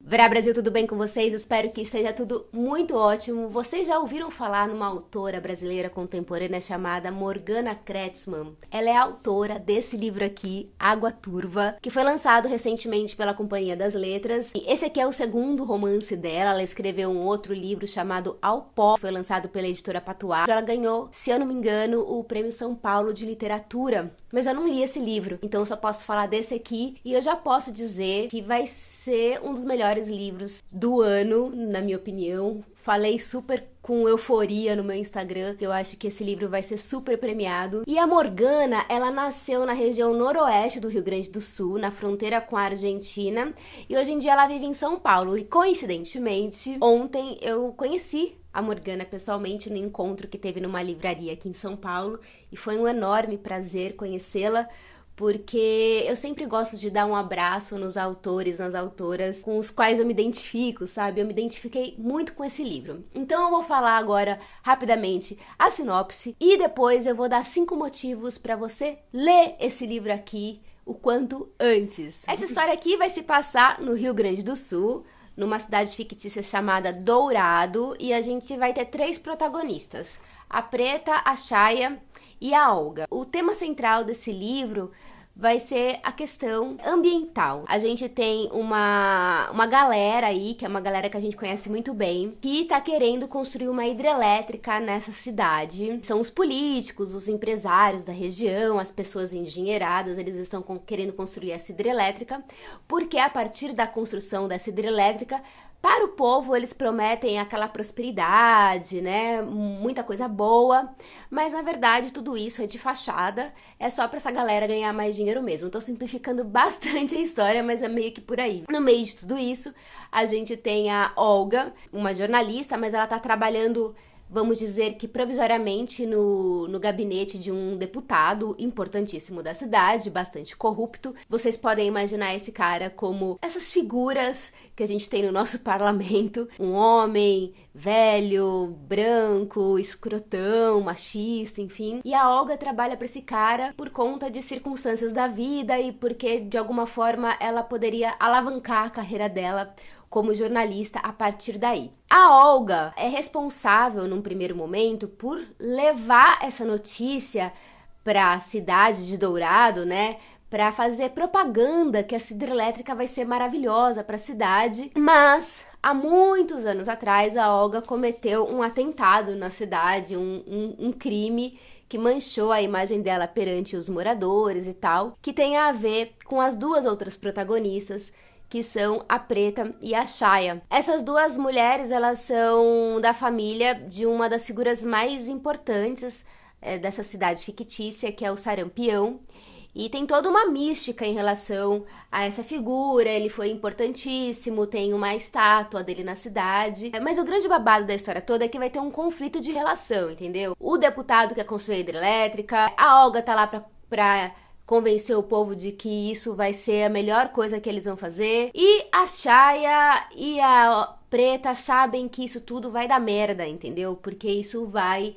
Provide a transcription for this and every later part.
Verá Brasil, tudo bem com vocês? Espero que esteja tudo muito ótimo. Vocês já ouviram falar numa autora brasileira contemporânea chamada Morgana Kretsman? Ela é autora desse livro aqui, Água Turva, que foi lançado recentemente pela Companhia das Letras. E esse aqui é o segundo romance dela. Ela escreveu um outro livro chamado Ao Pó, que foi lançado pela editora Patuá. Ela ganhou, se eu não me engano, o Prêmio São Paulo de Literatura. Mas eu não li esse livro, então eu só posso falar desse aqui. E eu já posso dizer que vai ser um dos melhores livros do ano, na minha opinião. Falei super com euforia no meu Instagram. Eu acho que esse livro vai ser super premiado. E a Morgana, ela nasceu na região noroeste do Rio Grande do Sul, na fronteira com a Argentina. E hoje em dia ela vive em São Paulo. E coincidentemente, ontem eu conheci a Morgana pessoalmente no encontro que teve numa livraria aqui em São Paulo. E foi um enorme prazer conhecê-la, porque eu sempre gosto de dar um abraço nos autores, nas autoras com os quais eu me identifico, sabe? Eu me identifiquei muito com esse livro. Então eu vou falar agora, rapidamente, a sinopse e depois eu vou dar 5 motivos para você ler esse livro aqui o quanto antes. Essa história aqui vai se passar no Rio Grande do Sul, numa cidade fictícia chamada Dourado, e a gente vai ter 3 protagonistas: a Preta, a Chaia e a Olga. O tema central desse livro vai ser a questão ambiental. A gente tem uma galera aí, que é uma galera que a gente conhece muito bem, que tá querendo construir uma hidrelétrica nessa cidade. São os políticos, os empresários da região, as pessoas engenheiradas, eles estão querendo construir essa hidrelétrica, porque a partir da construção dessa hidrelétrica, para o povo, eles prometem aquela prosperidade, né? Muita coisa boa, mas na verdade tudo isso é de fachada, é só para essa galera ganhar mais dinheiro mesmo. Tô simplificando bastante a história, mas é meio que por aí. No meio de tudo isso, a gente tem a Olga, uma jornalista, mas ela tá trabalhando, vamos dizer que provisoriamente no gabinete de um deputado importantíssimo da cidade, bastante corrupto. Vocês podem imaginar esse cara como essas figuras que a gente tem no nosso parlamento. Um homem velho, branco, escrotão, machista, enfim. E a Olga trabalha para esse cara por conta de circunstâncias da vida e porque, de alguma forma, ela poderia alavancar a carreira dela como jornalista a partir daí. A Olga é responsável, num primeiro momento, por levar essa notícia para a cidade de Dourado, né? Para fazer propaganda que essa hidrelétrica vai ser maravilhosa para a cidade. Mas, há muitos anos atrás, a Olga cometeu um atentado na cidade, um crime que manchou a imagem dela perante os moradores e tal, que tem a ver com as 2 outras protagonistas, que são a Preta e a Chaia. Essas 2 mulheres, elas são da família de uma das figuras mais importantes dessa cidade fictícia, que é o Sarampião, e tem toda uma mística em relação a essa figura. Ele foi importantíssimo, tem uma estátua dele na cidade, mas o grande babado da história toda é que vai ter um conflito de relação, entendeu? O deputado quer construir a hidrelétrica, a Olga tá lá pra convencer o povo de que isso vai ser a melhor coisa que eles vão fazer. E a Chaia e a Preta sabem que isso tudo vai dar merda, entendeu? Porque isso vai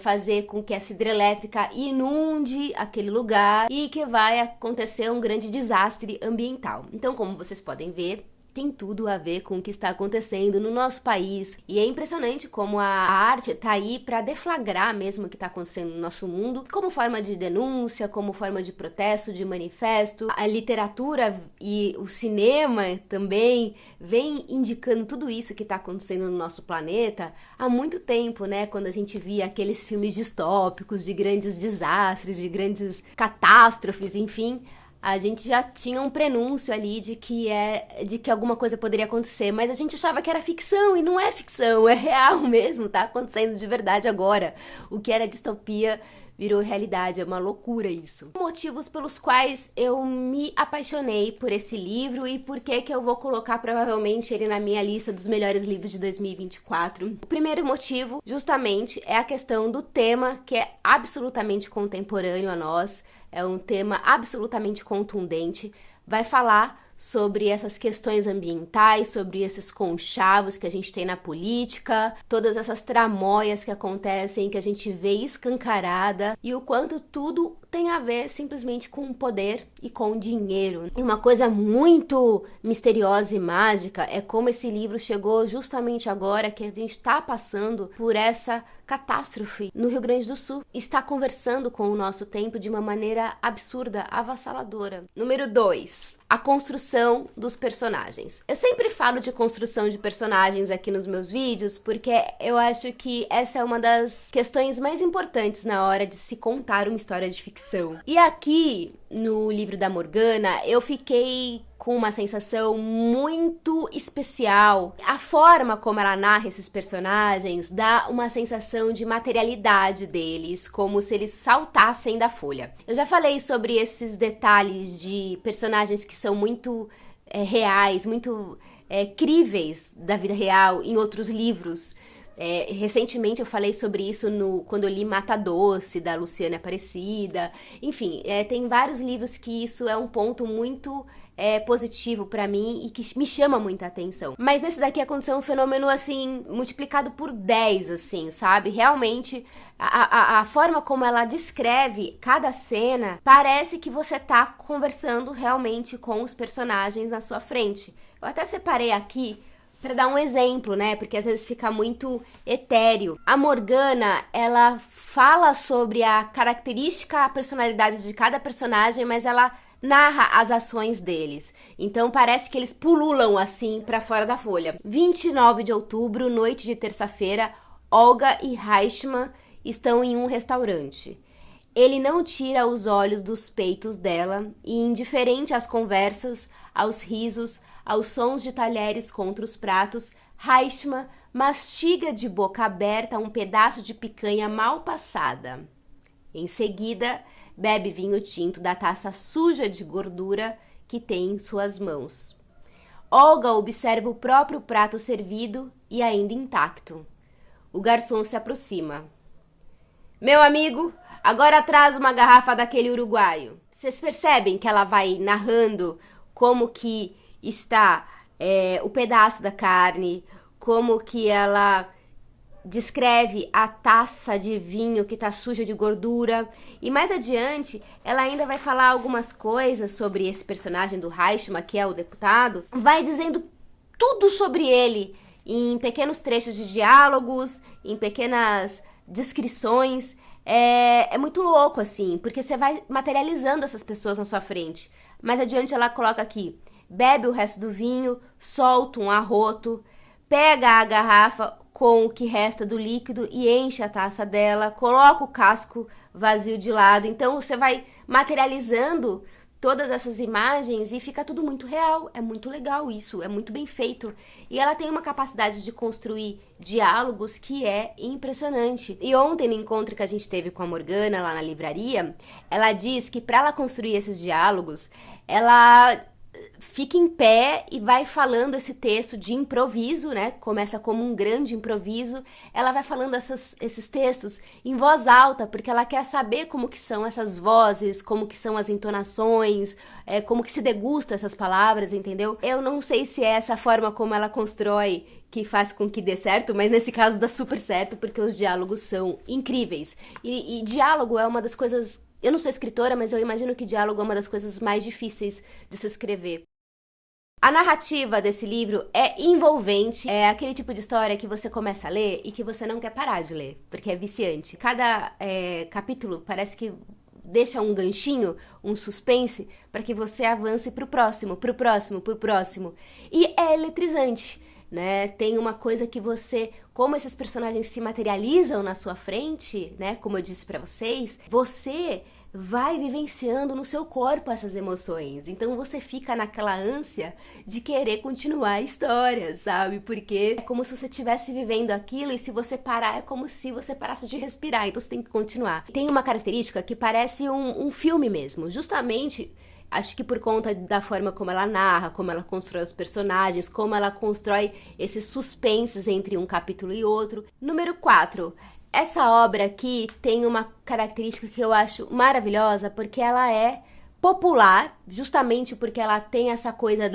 fazer com que essa hidrelétrica inunde aquele lugar e que vai acontecer um grande desastre ambiental. Então, como vocês podem ver, tem tudo a ver com o que está acontecendo no nosso país. E é impressionante como a arte tá aí para deflagrar mesmo o que está acontecendo no nosso mundo, como forma de denúncia, como forma de protesto, de manifesto. A literatura e o cinema também vem indicando tudo isso que está acontecendo no nosso planeta há muito tempo, né? Quando a gente via aqueles filmes distópicos de grandes desastres, de grandes catástrofes, enfim, a gente já tinha um prenúncio ali de que alguma coisa poderia acontecer, mas a gente achava que era ficção, e não é ficção, é real mesmo, tá acontecendo de verdade agora. O que era distopia virou realidade, é uma loucura isso. Motivos pelos quais eu me apaixonei por esse livro e por que eu vou colocar provavelmente ele na minha lista dos melhores livros de 2024. O primeiro motivo, justamente, é a questão do tema, que é absolutamente contemporâneo a nós. É um tema absolutamente contundente, vai falar sobre essas questões ambientais, sobre esses conchavos que a gente tem na política, todas essas tramóias que acontecem, que a gente vê escancarada, e o quanto tudo tem a ver simplesmente com poder e com dinheiro. E uma coisa muito misteriosa e mágica é como esse livro chegou justamente agora que a gente está passando por essa catástrofe no Rio Grande do Sul. Está conversando com o nosso tempo de uma maneira absurda, avassaladora. Número 2. A construção dos personagens. Eu sempre falo de construção de personagens aqui nos meus vídeos porque eu acho que essa é uma das questões mais importantes na hora de se contar uma história de ficção. E aqui, no livro da Morgana, eu fiquei com uma sensação muito especial. A forma como ela narra esses personagens dá uma sensação de materialidade deles, como se eles saltassem da folha. Eu já falei sobre esses detalhes de personagens que são muito reais, muito críveis da vida real em outros livros. Recentemente eu falei sobre isso quando eu li Mata Doce, da Luciana Aparecida. Enfim, tem vários livros que isso é um ponto muito positivo pra mim e que me chama muita atenção. Mas nesse daqui aconteceu um fenômeno, assim, multiplicado por 10, assim, sabe? Realmente, a forma como ela descreve cada cena, parece que você tá conversando realmente com os personagens na sua frente. Eu até separei aqui para dar um exemplo, né? Porque às vezes fica muito etéreo. A Morgana, ela fala sobre a característica, a personalidade de cada personagem, mas ela narra as ações deles. Então parece que eles pululam assim para fora da folha. 29 de outubro, noite de terça-feira, Olga e Reichmann estão em um restaurante. Ele não tira os olhos dos peitos dela e, indiferente às conversas, aos risos, aos sons de talheres contra os pratos, Reichmann mastiga de boca aberta um pedaço de picanha mal passada. Em seguida, bebe vinho tinto da taça suja de gordura que tem em suas mãos. Olga observa o próprio prato servido e ainda intacto. O garçom se aproxima. Meu amigo, agora traz uma garrafa daquele uruguaio. Vocês percebem que ela vai narrando como que está o pedaço da carne, como que ela descreve a taça de vinho que tá suja de gordura. E mais adiante, ela ainda vai falar algumas coisas sobre esse personagem do Reichmann, que é o deputado. Vai dizendo tudo sobre ele em pequenos trechos de diálogos, em pequenas descrições. É muito louco, assim, porque você vai materializando essas pessoas na sua frente. Mais adiante ela coloca aqui: bebe o resto do vinho, solta um arroto, pega a garrafa com o que resta do líquido e enche a taça dela, coloca o casco vazio de lado. Então você vai materializando todas essas imagens e fica tudo muito real. É muito legal isso, é muito bem feito. E ela tem uma capacidade de construir diálogos que é impressionante. E ontem, no encontro que a gente teve com a Morgana lá na livraria, ela diz que para ela construir esses diálogos, ela fica em pé e vai falando esse texto de improviso, né? Começa como um grande improviso. Ela vai falando esses textos em voz alta, porque ela quer saber como que são essas vozes, como que são as entonações, como que se degusta essas palavras, entendeu? Eu não sei se é essa forma como ela constrói que faz com que dê certo, mas nesse caso dá super certo, porque os diálogos são incríveis. E diálogo é uma das coisas... Eu não sou escritora, mas eu imagino que diálogo é uma das coisas mais difíceis de se escrever. A narrativa desse livro é envolvente, é aquele tipo de história que você começa a ler e que você não quer parar de ler, porque é viciante. Cada capítulo parece que deixa um ganchinho, um suspense, para que você avance pro próximo, pro próximo, pro próximo. E é eletrizante, né? Tem uma coisa que você, como esses personagens se materializam na sua frente, né? Como eu disse pra vocês, você vai vivenciando no seu corpo essas emoções. Então você fica naquela ânsia de querer continuar a história, sabe? Porque é como se você estivesse vivendo aquilo e se você parar é como se você parasse de respirar, então você tem que continuar. Tem uma característica que parece um filme mesmo, justamente... Acho que por conta da forma como ela narra, como ela constrói os personagens, como ela constrói esses suspenses entre um capítulo e outro. Número 4. Essa obra aqui tem uma característica que eu acho maravilhosa, porque ela é popular, justamente porque ela tem essa coisa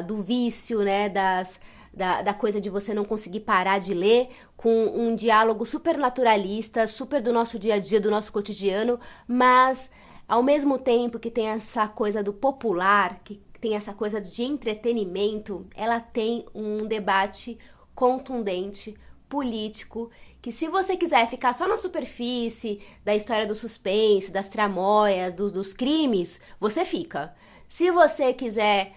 do vício, né, da coisa de você não conseguir parar de ler, com um diálogo super naturalista, super do nosso dia a dia, do nosso cotidiano, mas... ao mesmo tempo que tem essa coisa do popular, que tem essa coisa de entretenimento, ela tem um debate contundente, político, que se você quiser ficar só na superfície da história do suspense, das tramóias, dos crimes, você fica. Se você quiser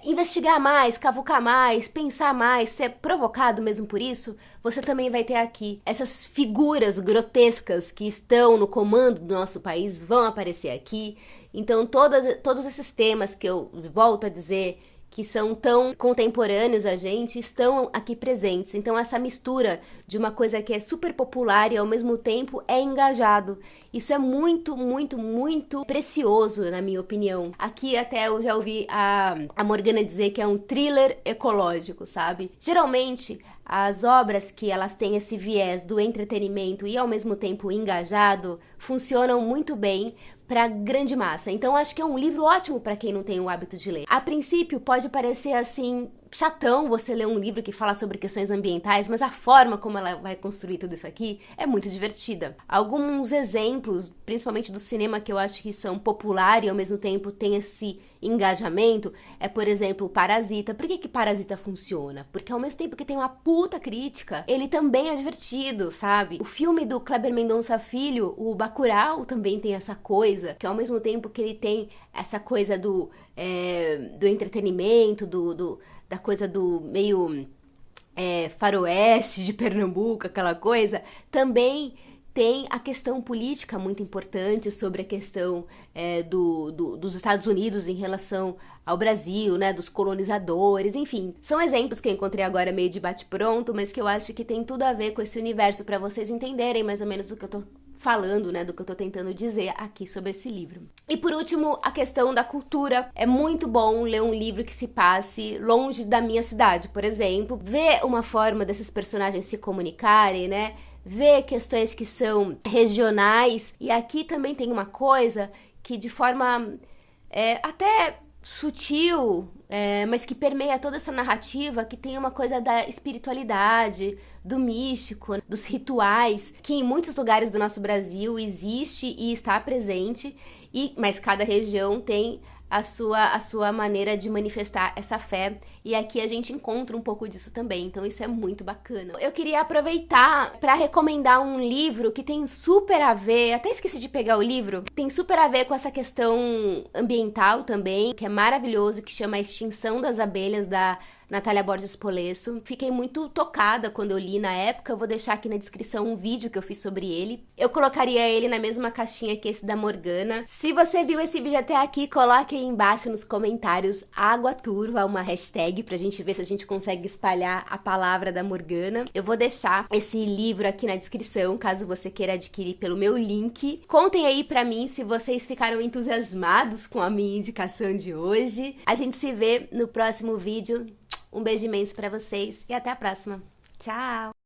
investigar mais, cavucar mais, pensar mais, ser provocado mesmo por isso, você também vai ter aqui. Essas figuras grotescas que estão no comando do nosso país vão aparecer aqui. Então todos esses temas que eu volto a dizer que são tão contemporâneos a gente, estão aqui presentes. Então essa mistura de uma coisa que é super popular e ao mesmo tempo é engajado. Isso é muito, muito, muito precioso, na minha opinião. Aqui até eu já ouvi a Morgana dizer que é um thriller ecológico, sabe? Geralmente, as obras que elas têm esse viés do entretenimento e ao mesmo tempo engajado, funcionam muito bem para grande massa. Então acho que é um livro ótimo para quem não tem o hábito de ler. A princípio pode parecer assim chatão você ler um livro que fala sobre questões ambientais, mas a forma como ela vai construir tudo isso aqui é muito divertida. Alguns exemplos, principalmente do cinema, que eu acho que são populares e ao mesmo tempo tem esse engajamento, é, por exemplo, o Parasita. Por que Parasita funciona? Porque ao mesmo tempo que tem uma puta crítica, ele também é divertido, sabe? O filme do Kleber Mendonça Filho, o Bacurau, também tem essa coisa, que ao mesmo tempo que ele tem essa coisa do entretenimento, da coisa do meio faroeste de Pernambuco, aquela coisa, também tem a questão política muito importante sobre a questão dos Estados Unidos em relação ao Brasil, né, dos colonizadores, enfim. São exemplos que eu encontrei agora meio de bate-pronto, mas que eu acho que tem tudo a ver com esse universo para vocês entenderem mais ou menos do que eu tô falando, né, do que eu tô tentando dizer aqui sobre esse livro. E por último, a questão da cultura. É muito bom ler um livro que se passe longe da minha cidade, por exemplo, ver uma forma desses personagens se comunicarem, né, ver questões que são regionais. E aqui também tem uma coisa que de forma até sutil, mas que permeia toda essa narrativa, que tem uma coisa da espiritualidade, do místico, dos rituais, que em muitos lugares do nosso Brasil existe e está presente, mas cada região tem a sua maneira de manifestar essa fé, e aqui a gente encontra um pouco disso também, então isso é muito bacana. Eu queria aproveitar para recomendar um livro que tem super a ver, até esqueci de pegar o livro, tem super a ver com essa questão ambiental também, que é maravilhoso, que chama A Extinção das Abelhas, da Natália Borges Polesso. Fiquei muito tocada quando eu li na época. Eu vou deixar aqui na descrição um vídeo que eu fiz sobre ele. Eu colocaria ele na mesma caixinha que esse da Morgana. Se você viu esse vídeo até aqui, coloque aí embaixo nos comentários Água Turva, uma hashtag pra gente ver se a gente consegue espalhar a palavra da Morgana. Eu vou deixar esse livro aqui na descrição, caso você queira adquirir pelo meu link. Contem aí pra mim se vocês ficaram entusiasmados com a minha indicação de hoje. A gente se vê no próximo vídeo. Um beijo imenso pra vocês e até a próxima. Tchau!